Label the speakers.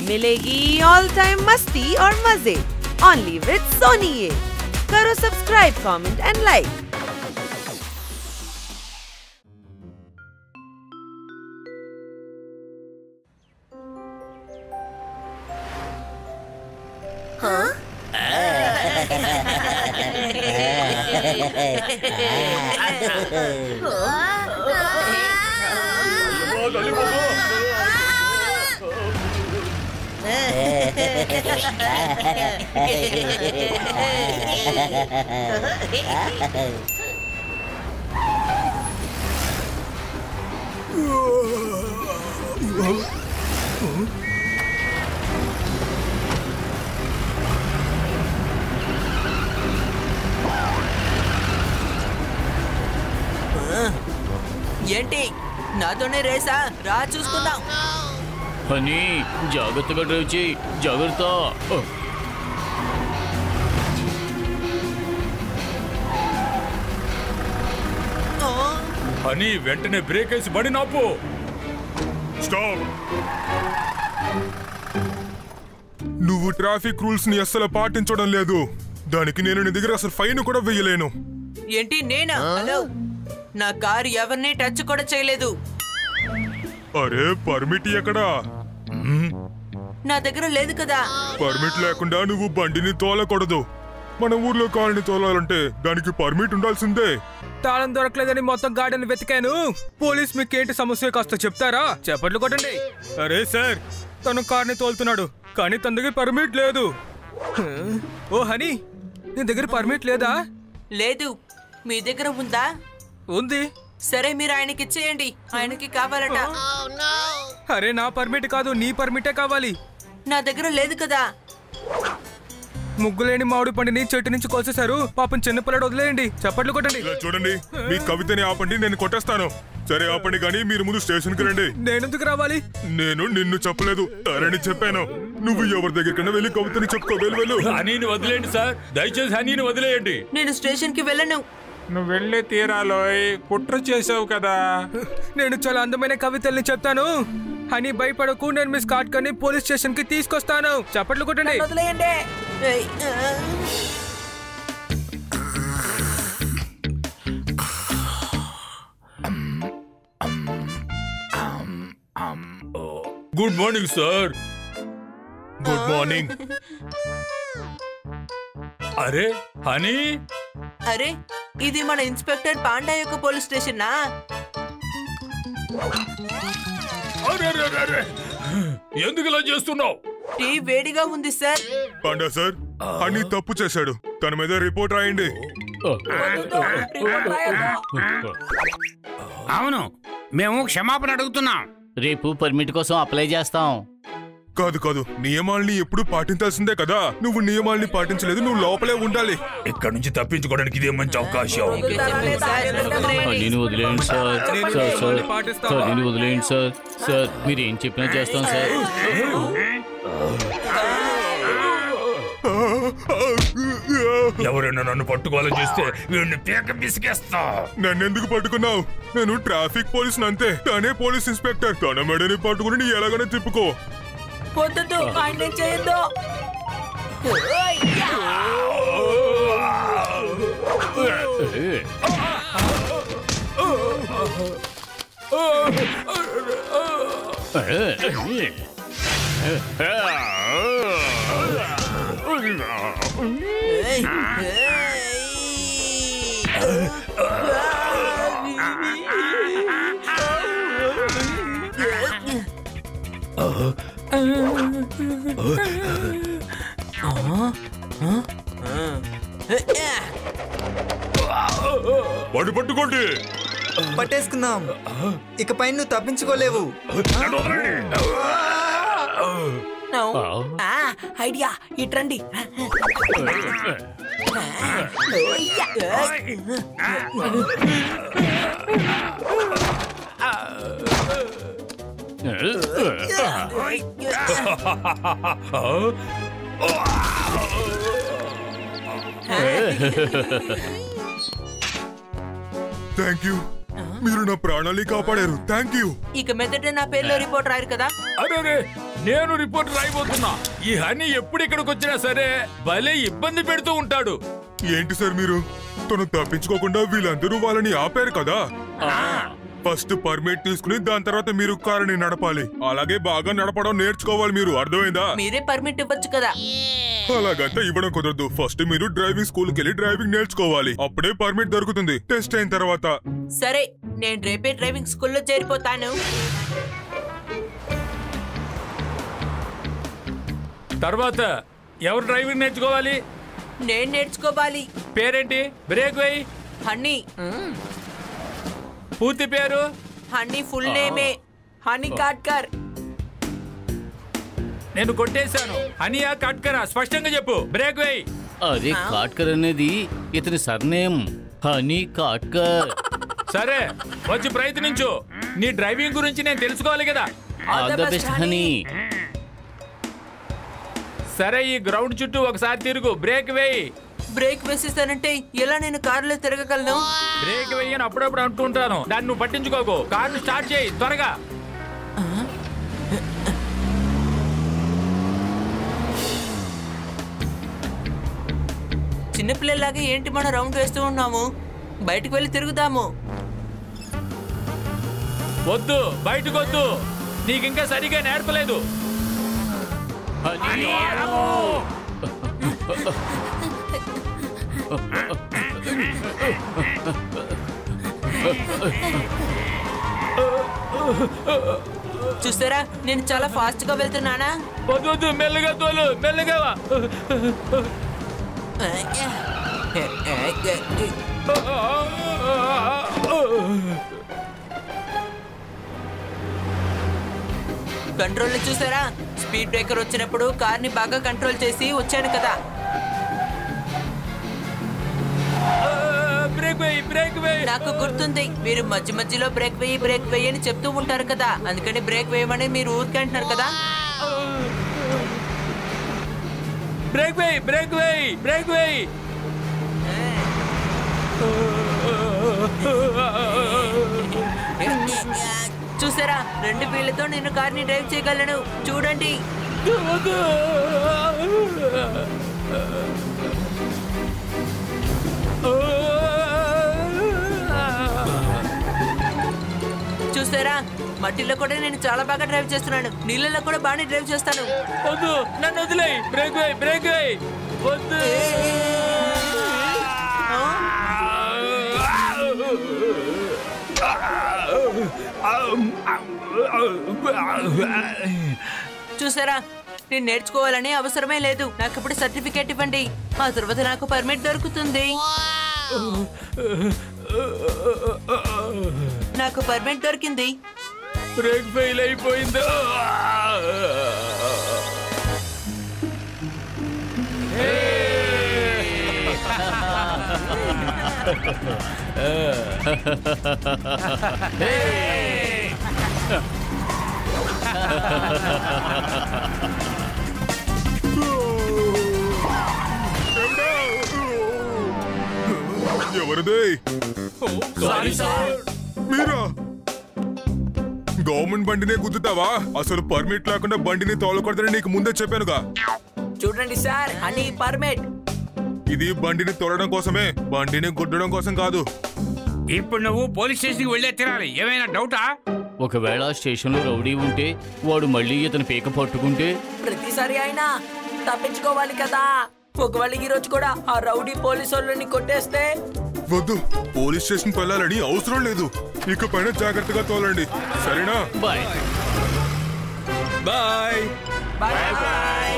Speaker 1: मिलेगी all time मस्ती और मजे ओनली विद सोनी। ये करो सब्सक्राइब, कमेंट एंड लाइक।
Speaker 2: हाँ? ఏంటి నాతోనే రేసా? రా చూసుకుందాం.
Speaker 3: హనీ జాగ్రత్తగా డ్రైవ్ చేయి, జాగ్రత్త.
Speaker 4: హనీ వెంటనే బ్రేక్ వేసి బండి నాపు.
Speaker 5: స్టాప్. నువ్వు ట్రాఫిక్ రూల్స్ ని అస్సలు పాటించడం లేదు. దానికి నేను నీ దగ్గర అసలు ఫైన్ కూడా వెయ్యలేను.
Speaker 2: ఏంటి నేనా? హలో, నా కారు ఎవరిని టచ్ కూడా చేయలేదు.
Speaker 5: అరే పర్మిట్ ఎక్కడా?
Speaker 2: నా దగ్గర లేదు కదా.
Speaker 5: పర్మిట్ లేకుండా నువ్వు బండిని తోలకూడదు. మన ఊర్లో కారుని తోలాలంటే దానికి పర్మిట్ ఉండాల్సిందే.
Speaker 6: తాళం దొరకలేదని మొత్తం గార్డెన్ వెతికాను. పోలీస్ మీకేంటి సమస్య కాస్త చెప్తారా? చెప్పట్లు కొట్టండి. అరే సార్, తను కార్ని తోలుతున్నాడు కానీ తన దగ్గర పర్మిట్ లేదు. ఓ హనీ, నీ దగ్గర పర్మిట్ లేదా?
Speaker 2: లేదు. మీ దగ్గర ఉందా?
Speaker 6: ఉంది.
Speaker 2: సరే, మీరు ఆయనకి ఇచ్చేయండి. ఆయనకి కావాలట.
Speaker 6: అరే నా పర్మిట్ కాదు, నీ పర్మిటే కావాలి.
Speaker 2: నా దగ్గర లేదు కదా.
Speaker 6: ముగ్గులేని మామిడి పండిని చెట్టు నుంచి కోసేశారు. పాపం చిన్నపిల్లడు వదిలేయండి. చప్పట్లు కొట్టండి.
Speaker 5: చూడండి, మీ కవితని ఆపండి, నేను కొట్టేస్తాను. సరే ఆపండి, కానీ మీరు ముందు స్టేషన్ కి రండి.
Speaker 6: నేనెందుకు రావాలి?
Speaker 5: నేను నిన్ను చెప్పలేదు, తరని చెప్పాను. నువ్వు ఎవరి దగ్గర వెళ్ళి కవితని చెప్పుకో. వెళ్ళు.
Speaker 4: హనీని వదిలేయండి సార్, దయచేసి హనీని వదిలేయండి.
Speaker 2: నేను స్టేషన్ కి వెళ్ళను.
Speaker 7: నువ్వు వెళ్ళే తీరాలోయ్, కుట్ర చేసావు కదా.
Speaker 6: నేను చాలా అందమైన కవితల్ని చెప్తాను. హనీ భయపడకు, నేను మీ స్కాట్ కని పోలీస్ స్టేషన్ కి తీసుకొస్తాను. చప్పట్లు కొట్టండి.
Speaker 2: వదిలేయండి.
Speaker 4: Good morning sir.
Speaker 5: Good morning.
Speaker 4: అరే హనీ,
Speaker 2: అరే ఇది మన ఇన్స్పెక్టర్ పాండా యొక్క పోలీస్ స్టేషనా?
Speaker 4: ఎందుకు ఇలా చేస్తున్నావు?
Speaker 2: టీ వేడిగా ఉంది సార్.
Speaker 5: పాండా సార్, హనీ తప్పు చేశాడు. తన మీద రిపోర్ట్ రాయండి.
Speaker 7: అవును, మేము క్షమాపణ అడుగుతున్నాం.
Speaker 3: రేపు పర్మిట్ కోసం అప్లై చేస్తాం.
Speaker 5: కాదు కాదు, నియమాల్ని ఎప్పుడు పాటించాల్సిందే కదా. నువ్వు నియమాల్ని పాటించలేదు, నువ్వు లోపలే ఉండాలి.
Speaker 4: ఇక్కడ నుంచి తప్పించుకోవడానికి ఇదే మంచి అవకాశం.
Speaker 3: హనీని వదిలేయండి సార్. సార్ హనీని వదిలేయండి సార్. సార్ మీరు ఏం చెప్పినా చేస్తాం సార్.
Speaker 4: ఎవరైనా నన్ను పట్టుకోవాలని చేస్తే వీడిని పేక పిసికేస్తా.
Speaker 5: నన్నెందుకు పట్టుకున్నావు? నేను ట్రాఫిక్ పోలీస్ అంతే. తనే పోలీస్ ఇన్స్పెక్టర్. తన మెడని పట్టుకుని నీ ఎలాగనే తిప్పుకో.
Speaker 2: పొద్దు ఆయన చేయొద్దు.
Speaker 4: వాడు పట్టుకోండి.
Speaker 8: పట్టేసుకుందాం. ఇకపై నువ్వు తప్పించుకోలేవు.
Speaker 2: ఐడియా, ఇట్రండి.
Speaker 5: థ్యాంక్ యూ, మీరు నా ప్రాణాలు కాపాడారు. Thank you.
Speaker 2: ఇక మెదట నా పేరులో రిపోర్ట్ రాయరు కదా.
Speaker 4: అరే నేను రిపోర్ట్ రాయబోతున్నా. ఈ హనీ ఎప్పుడు ఇక్కడికి వచ్చినా సరే భలే ఇబ్బంది పెడుతూ ఉంటాడు.
Speaker 5: ఏంటి సార్ మీరు? తను తప్పించుకోకుండా వీళ్ళందరూ వాళ్ళని ఆపారు కదా. ఫస్ట్ పర్మిట్ తీసుకుని దాని తర్వాత మీరు కారుని నడపాలి. అలాగే బాగా నడపడం నేర్చుకోవాలి మీరు, అర్థమైందా?
Speaker 2: మీరే పర్మిట్ ఇవ్వచ్చు కదా.
Speaker 5: అలాగంతా ఇవ్వడం కుదరదు. ఫస్ట్ మీరు డ్రైవింగ్ స్కూల్ కి వెళ్ళి డ్రైవింగ్ నేర్చుకోవాలి. అప్పుడే పర్మిట్ దొరుకుతుంది టెస్ట్ అయిన తర్వాత.
Speaker 2: సరే, నేను రేపే డ్రైవింగ్ స్కూల్లో చేరిపోతాను.
Speaker 4: తర్వాత ఎవరు డ్రైవింగ్ నేర్చుకోవాలి?
Speaker 2: నేను నేర్చుకోవాలి.
Speaker 4: పేరేంటి? బ్రేక్ వేయి.
Speaker 2: హనీ.
Speaker 4: పూర్తి పేరు?
Speaker 2: హనీ ఫుల్ నేమే హనీ కాట్కర్.
Speaker 4: నేను కొట్టేశాను. హనియా కాట్కరా? స్పష్టంగా చెప్పు. బ్రేక్ వేయి.
Speaker 3: అదే కాట్కర్ అనేది ఇతని సర్నేమ్. హనీ కాట్కర్.
Speaker 4: సరే, వచ్చి ప్రయత్నించు. నీ డ్రైవింగ్ గురించి నేను తెలుసుకోవాలి కదా.
Speaker 3: All the best honey.
Speaker 4: సరే, ఈ గ్రౌండ్ చుట్టూ ఒకసారి తిరుగు. బ్రేక్ వేయి.
Speaker 2: బ్రేక్ వేసేస్తానంటే ఎలా నేను కారులో తిరగగలను?
Speaker 4: బ్రేక్ వేయని అప్పుడప్పుడు అంటుంటాను. దాన్ని నువ్వు పట్టించుకోకు. కారును స్టార్ట్ చేయి త్వరగా.
Speaker 2: చిన్నపిల్లలాగా ఏంటి మనం రౌండ్ వేస్తూ ఉన్నాము? బయటకు వెళ్ళి తిరుగుదాము.
Speaker 4: వద్దు, బయటకు వద్దు. నీకు ఇంకా సరిగా నేర్పలేదు.
Speaker 2: చూస్తారా, నేను చాలా ఫాస్ట్ గా వెళ్తున్నానా?
Speaker 4: వద్దు వద్దు, మెల్లగా తోలు, మెల్లగా. కంట్రోల్
Speaker 2: చూసారా? స్పీడ్ బ్రేకర్ వచ్చినప్పుడు కార్ని బాగా కంట్రోల్ చేసి వచ్చాను కదా. నాకు గుర్తుంది, మీరు మధ్య మధ్యలో బ్రేక్ వేయి అని చెప్తూ ఉంటారు కదా. అందుకని బ్రేక్ వేయమని మీరు ఊరికే అంటున్నారు కదా.
Speaker 4: బ్రేక్ వేయి, బ్రేక్ వేయి, బ్రేక్ వేయి.
Speaker 2: చూసారా, 2 వీళ్ళతో నేను కార్ని డ్రైవ్ చేయగలను. చూడండి. చూసారా, మట్టిలో కూడా నేను చాలా బాగా డ్రైవ్ చేస్తున్నాను. నీళ్ళలో కూడా బాగానే డ్రైవ్ చేస్తాను.
Speaker 4: వద్దు, నన్ను వదిలేయ్. బ్రేక్ వేయి, బ్రేక్ వేయి. వద్దు.
Speaker 2: చూసారా, నేను నేర్చుకోవాలని అవసరమే లేదు. నాకు ఇప్పుడు సర్టిఫికేట్ ఇవ్వండి. ఆ తర్వాత నాకు పర్మిట్ దొరుకుతుంది. నాకు పర్మిట్ దొరికింది.
Speaker 4: బ్రేక్ ఫెయిల్ అయిపోయింది.
Speaker 5: ఎవరిదే? మీరా? గవర్నమెంట్ బండినే గుద్దుతావా? అసలు పర్మిట్ లేకుండా బండిని తోలకూడదని నీకు ముందే చెప్పానుగా.
Speaker 2: చూడండి సార్, అని పర్మిట్.
Speaker 5: ఇది బండిని తోలడం కోసమే, బండిని గుద్దడం కోసం కాదు.
Speaker 7: ఇప్పుడు నువ్వు పోలీస్ స్టేషన్కి వెళ్ళే తినాలి. ఏమైనా డౌటా?
Speaker 3: ఒకవేళ స్టేషన్లో రౌడీ ఉంటే వాడు మళ్ళీ ఇతను పీక పట్టుకుంటే
Speaker 2: ప్రతిసారి అయినా తప్పించుకోవాలి కదా. ఒకవేళ ఈ రోజు కూడా ఆ రౌడీ పోలీసు వాళ్ళని కొట్టేస్తే?
Speaker 5: వద్దు, పోలీస్ స్టేషన్కి వెళ్ళాలని అవసరం లేదు. ఇకపైన జాగ్రత్తగా తోలండి, సరేనా?
Speaker 3: Bye
Speaker 6: bye.
Speaker 2: Bye bye.